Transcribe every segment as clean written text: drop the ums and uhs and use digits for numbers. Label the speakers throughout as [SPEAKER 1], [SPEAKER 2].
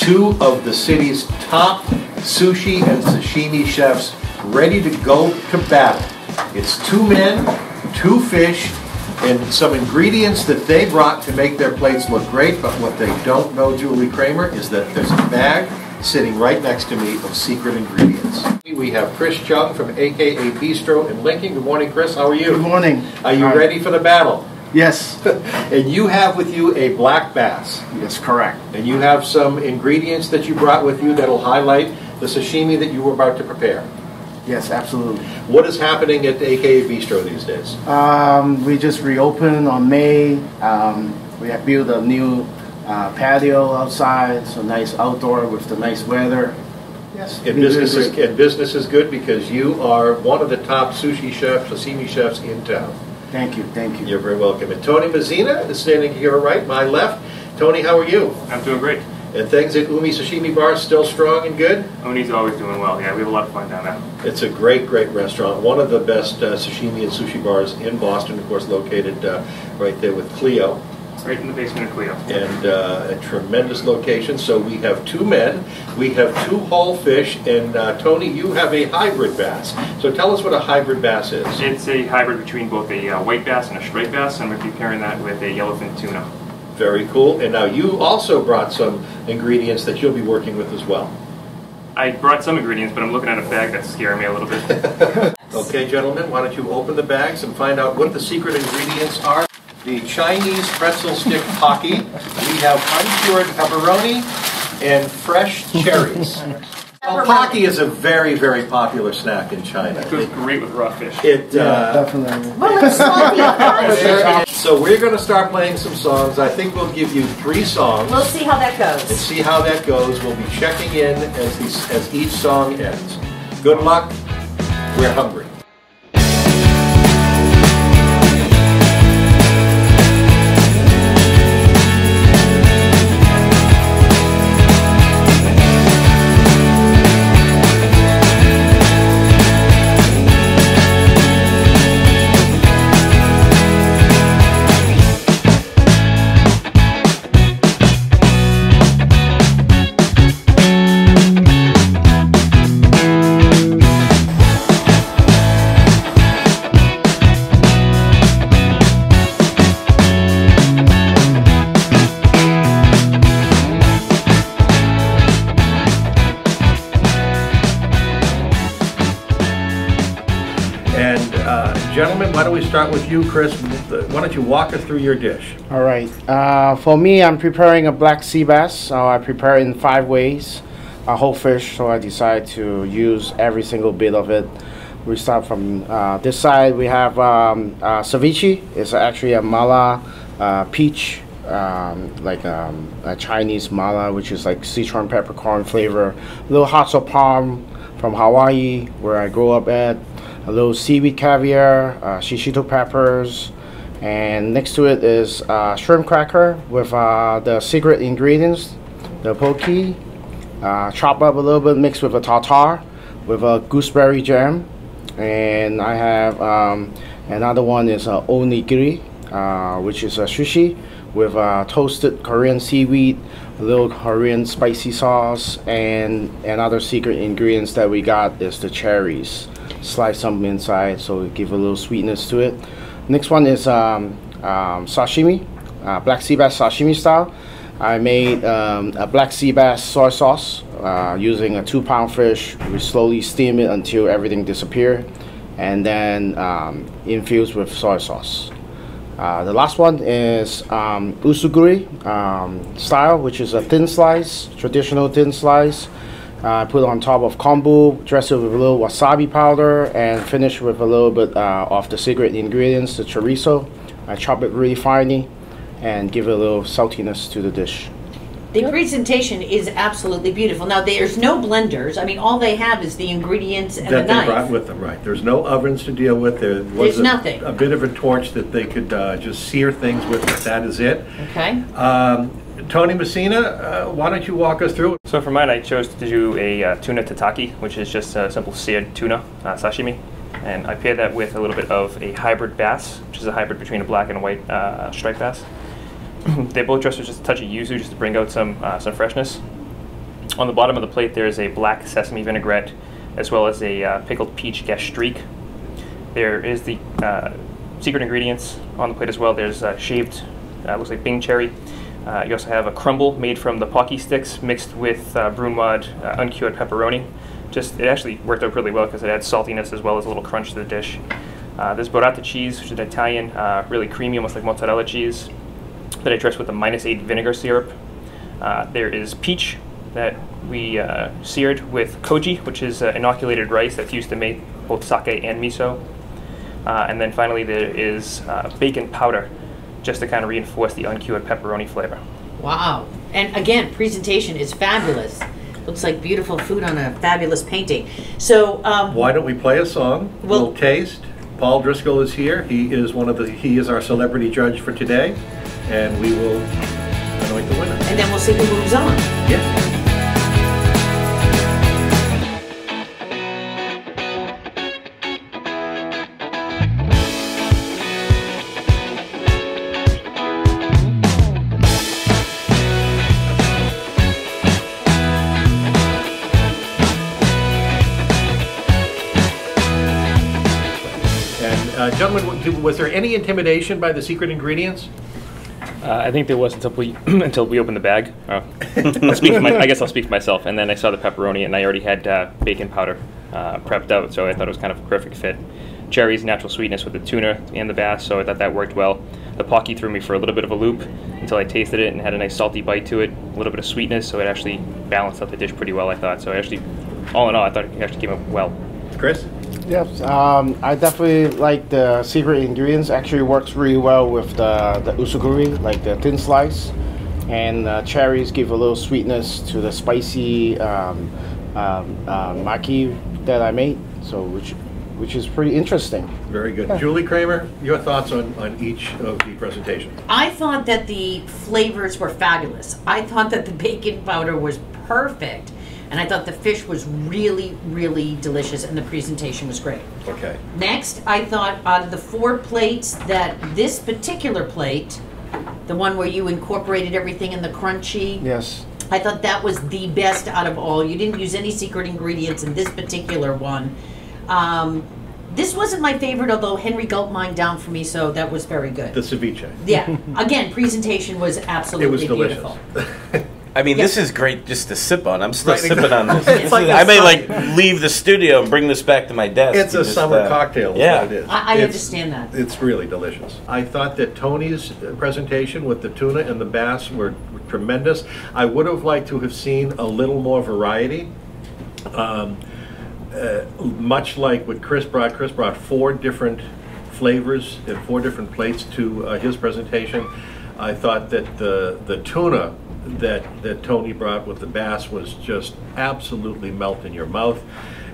[SPEAKER 1] two of the city's top sushi and sashimi chefs ready to go to battle. It's two men, two fish, and some ingredients that they brought to make their plates look great, but what they don't know, Julie Kramer, is that there's a bag sitting right next to me of secret ingredients. We have Chris Cheung from AKA Bistro in Lincoln. Good morning, Chris. How are you?
[SPEAKER 2] Good morning.
[SPEAKER 1] Are you ready for the battle?
[SPEAKER 2] Yes.
[SPEAKER 1] And you have with you a black bass.
[SPEAKER 2] Yes, correct.
[SPEAKER 1] And you have some ingredients that you brought with you that'll highlight the sashimi that you were about to prepare.
[SPEAKER 2] Yes, absolutely.
[SPEAKER 1] What is happening at AKA Bistro these days?
[SPEAKER 2] We just reopened on May. We have built a new patio outside, so nice outdoor with the nice weather. Yes.
[SPEAKER 1] And business is good because you are one of the top sushi chefs, sashimi chefs in town.
[SPEAKER 2] Thank you, thank you.
[SPEAKER 1] You're very welcome. And Tony Messina is standing here right, my left. Tony, how are you?
[SPEAKER 3] I'm doing great.
[SPEAKER 1] And things at Umi Sashimi Bar still strong and good?
[SPEAKER 3] Umi's always doing well. Yeah, we have a lot of fun down there.
[SPEAKER 1] It's a great, great restaurant. One of the best sashimi and sushi bars in Boston, of course, located right there with Clio.
[SPEAKER 3] Right in the basement of Clio.
[SPEAKER 1] And a tremendous location. So we have two men, we have two whole fish, and Tony, you have a hybrid bass. So tell us what a hybrid bass is.
[SPEAKER 3] It's a hybrid between both a white bass and a striped bass, and we're pairing that with a yellowfin tuna.
[SPEAKER 1] Very cool. And now you also brought some ingredients that you'll be working with as well.
[SPEAKER 3] I brought some ingredients, but I'm looking at a bag that's scaring me a little bit.
[SPEAKER 1] Okay, gentlemen, why don't you open the bags and find out what the secret ingredients are. The Chinese pretzel stick Taki. We have uncured pepperoni and fresh cherries. Well, Taki is a very, very popular snack in China.
[SPEAKER 3] It goes great with raw fish.
[SPEAKER 2] Definitely.
[SPEAKER 1] So we're going to start playing some songs. I think we'll give you 3 songs.
[SPEAKER 4] We'll see how that goes.
[SPEAKER 1] And see how that goes. We'll be checking in as each song ends. Good luck. We're hungry. Gentlemen, why don't we start with you, Chris? Why don't you walk us through your dish?
[SPEAKER 2] All right. For me, I'm preparing a black sea bass. So I prepare it in 5 ways. A whole fish, so I decide to use every single bit of it. We start from this side. We have ceviche. It's actually a mala peach, like a Chinese mala, which is like Sichuan peppercorn flavor. A little hot sauce palm from Hawaii, where I grew up at. A little seaweed caviar, shishito peppers, and next to it is shrimp cracker with the secret ingredients, the poke, chopped up a little bit, mixed with a tartar, with a gooseberry jam, and I have another one is onigiri, which is a sushi with toasted Korean seaweed, a little Korean spicy sauce, and another secret ingredients that we got is the cherries. Slice some inside so it give a little sweetness to it. Next one is sashimi, black sea bass sashimi style. I made a black sea bass soy sauce using a 2-pound fish. We slowly steam it until everything disappears, and then infused with soy sauce. The last one is usuguri style, which is a thin slice, traditional thin slice. Put on top of kombu, dress it with a little wasabi powder, and finish with a little bit of the secret ingredients, the chorizo. I chop it really finely and give it a little saltiness to the dish.
[SPEAKER 4] The presentation is absolutely beautiful. Now, there's no blenders. I mean, all they have is the ingredients and the knife.
[SPEAKER 1] That they brought with them, right. There's no ovens to deal with.
[SPEAKER 4] There's nothing.
[SPEAKER 1] A bit of a torch that they could just sear things with, but that is it.
[SPEAKER 4] Okay.
[SPEAKER 1] Tony Messina, why don't you walk us through?
[SPEAKER 3] So for mine, I chose to do a Tuna Tataki, which is just a simple seared tuna sashimi. And I paired that with a little bit of a hybrid bass, which is a hybrid between a black and a white striped bass. They both dressed with just a touch of yuzu just to bring out some freshness. On the bottom of the plate, there is a black sesame vinaigrette, as well as a pickled peach gastrik. There is the secret ingredients on the plate as well. There's shaved, looks like Bing cherry. You also have a crumble made from the Pocky sticks mixed with brunoise uncured pepperoni. It actually worked out really well because it adds saltiness as well as a little crunch to the dish. There's burrata cheese, which is an Italian, really creamy, almost like mozzarella cheese, that I dressed with a -8 vinegar syrup. There is peach that we seared with koji, which is inoculated rice that's used to make both sake and miso. And then finally there is bacon powder, just to kind of reinforce the uncured pepperoni flavor.
[SPEAKER 4] Wow. And again, presentation is fabulous. Looks like beautiful food on a fabulous painting. So
[SPEAKER 1] why don't we play a song? We'll taste. Paul Driscoll is here. He is our celebrity judge for today, and we will anoint the winner.
[SPEAKER 4] And then we'll see who moves on.
[SPEAKER 1] Yeah. Gentlemen, was there any intimidation by the secret ingredients?
[SPEAKER 3] I think there was until we opened the bag. I guess I'll speak for myself. And then I saw the pepperoni, and I already had bacon powder prepped out, so I thought it was kind of a perfect fit. Cherry's natural sweetness with the tuna and the bass, so I thought that worked well. The Pocky threw me for a little bit of a loop until I tasted it and had a nice salty bite to it, a little bit of sweetness, so it actually balanced out the dish pretty well, I thought. So actually, all in all, I thought it actually came out well.
[SPEAKER 1] Chris?
[SPEAKER 2] Yes, I definitely like the secret ingredients. Actually works really well with the usuguri, like the thin slice. And cherries give a little sweetness to the spicy maki that I made, so which is pretty interesting.
[SPEAKER 1] Very good. Yeah. Julie, Kramer, your thoughts on each of the presentations?
[SPEAKER 4] I thought that the flavors were fabulous. I thought that the bacon powder was perfect. And I thought the fish was really, really delicious, and the presentation was great.
[SPEAKER 1] Okay.
[SPEAKER 4] Next, I thought out of the 4 plates that this particular plate, the one where you incorporated everything in the crunchy.
[SPEAKER 2] Yes.
[SPEAKER 4] I thought that was the best out of all. You didn't use any secret ingredients in this particular one. This wasn't my favorite, although Henry gulped mine down for me, so that was very good.
[SPEAKER 1] The ceviche.
[SPEAKER 4] Yeah. Again, presentation was absolutely beautiful.
[SPEAKER 5] I mean, this is great just to sip on. I'm still sipping on this.
[SPEAKER 1] It's like
[SPEAKER 5] I may leave the studio and bring this back to my desk.
[SPEAKER 1] It's a summer cocktail.
[SPEAKER 5] Yeah,
[SPEAKER 1] it is.
[SPEAKER 4] I understand that.
[SPEAKER 1] It's really delicious. I thought that Tony's presentation with the tuna and the bass were tremendous. I would have liked to have seen a little more variety. Much like what Chris brought 4 different flavors and 4 different plates to his presentation. I thought that the tuna that Tony brought with the bass was just absolutely melt in your mouth.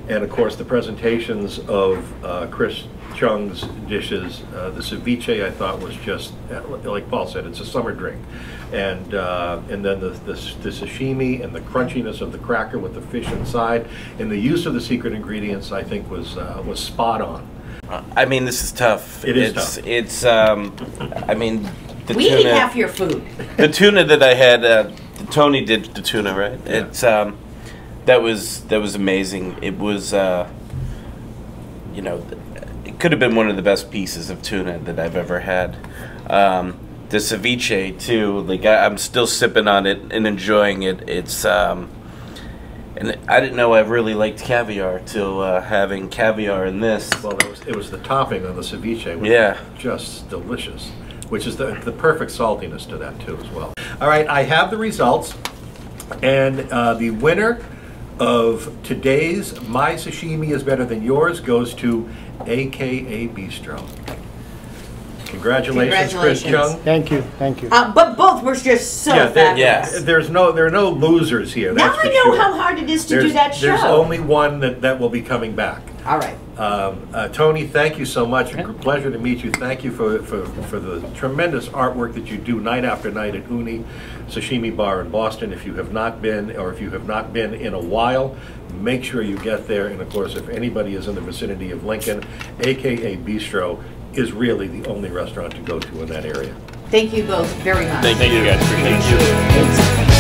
[SPEAKER 1] And of course the presentations of Chris Cheung's dishes, the ceviche, I thought was just, like Paul said, it's a summer drink. And then the sashimi and the crunchiness of the cracker with the fish inside, and the use of the secret ingredients, I think was spot on.
[SPEAKER 5] I mean, this is tough.
[SPEAKER 1] It is tough.
[SPEAKER 5] It's I mean,
[SPEAKER 4] we ate half your food.
[SPEAKER 5] The tuna that I had, Tony did the tuna, right? Yeah. It's that was amazing. It was you know, it could have been one of the best pieces of tuna that I've ever had. The ceviche too, like I'm still sipping on it and enjoying it. It's and I didn't know I really liked caviar till having caviar in this.
[SPEAKER 1] Well, it was the topping on the ceviche, which was just delicious. Which is the perfect saltiness to that too as well. All right, I have the results, and the winner of today's My Sashimi is Better Than Yours goes to AKA Bistro. Congratulations, Chris Cheung.
[SPEAKER 2] Thank you, thank you.
[SPEAKER 4] But both were just so fabulous.
[SPEAKER 1] There are no losers here.
[SPEAKER 4] Now I know how hard it is to do that show.
[SPEAKER 1] There's only one that will be coming back.
[SPEAKER 4] All right.
[SPEAKER 1] Tony, thank you so much. A pleasure to meet you. Thank you for the tremendous artwork that you do night after night at Uni Sashimi Bar in Boston. If you have not been, or if you have not been in a while, make sure you get there. And of course, if anybody is in the vicinity of Lincoln, AKA Bistro is really the only restaurant to go to in that area.
[SPEAKER 4] Thank you both very much.
[SPEAKER 3] Thank you guys. Appreciate it.